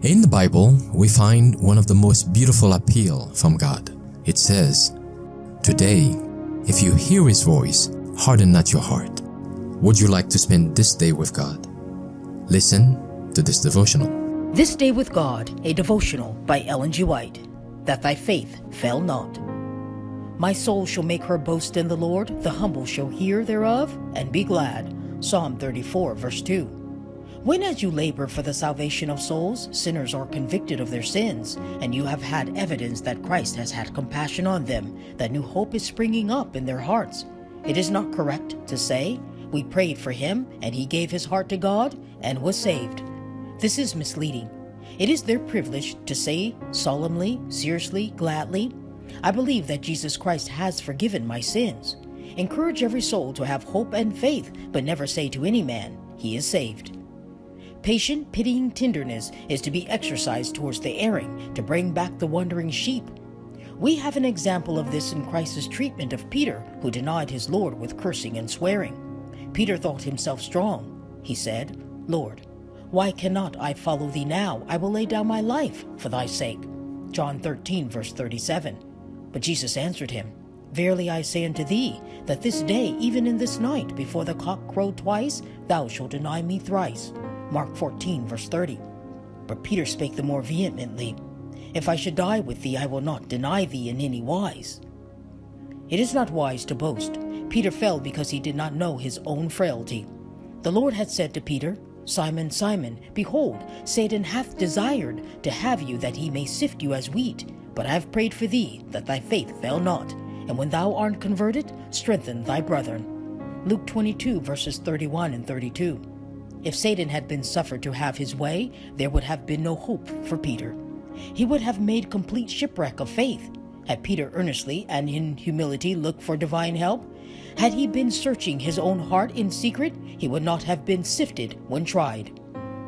In the Bible, we find one of the most beautiful appeal from God. It says, "Today, if you hear His voice, harden not your heart." Would you like to spend this day with God? Listen to this devotional. This Day with God, a devotional by Ellen G. White, that thy faith fail not. My soul shall make her boast in the Lord, the humble shall hear thereof, and be glad. Psalm 34, verse 2. When as you labor for the salvation of souls, sinners are convicted of their sins, and you have had evidence that Christ has had compassion on them, that new hope is springing up in their hearts, it is not correct to say, we prayed for him, and he gave his heart to God, and was saved. This is misleading. It is their privilege to say solemnly, seriously, gladly, I believe that Jesus Christ has forgiven my sins. Encourage every soul to have hope and faith, but never say to any man, he is saved. Patient, pitying tenderness is to be exercised towards the erring, to bring back the wandering sheep. We have an example of this in Christ's treatment of Peter, who denied his Lord with cursing and swearing. Peter thought himself strong. He said, Lord, why cannot I follow thee now? I will lay down my life for thy sake. John 13, verse 37. But Jesus answered him, Verily I say unto thee, that this day, even in this night, before the cock crow twice, thou shalt deny me thrice. Mark 14, verse 30. But Peter spake the more vehemently, If I should die with thee, I will not deny thee in any wise. It is not wise to boast. Peter fell because he did not know his own frailty. The Lord had said to Peter, Simon, Simon, behold, Satan hath desired to have you that he may sift you as wheat. But I have prayed for thee, that thy faith fail not. And when thou art converted, strengthen thy brethren. Luke 22, verses 31 and 32. If Satan had been suffered to have his way, there would have been no hope for Peter. He would have made complete shipwreck of faith. Had Peter earnestly and in humility looked for divine help, had he been searching his own heart in secret, he would not have been sifted when tried.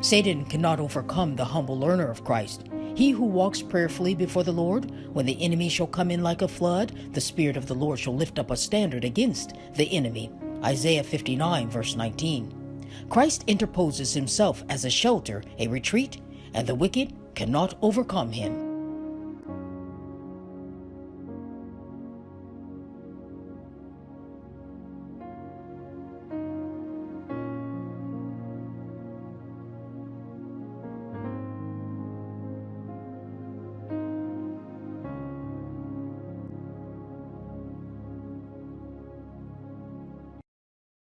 Satan cannot overcome the humble learner of Christ. He who walks prayerfully before the Lord, when the enemy shall come in like a flood, the Spirit of the Lord shall lift up a standard against the enemy. Isaiah 59, verse 19. Christ interposes himself as a shelter, a retreat, and the wicked cannot overcome him.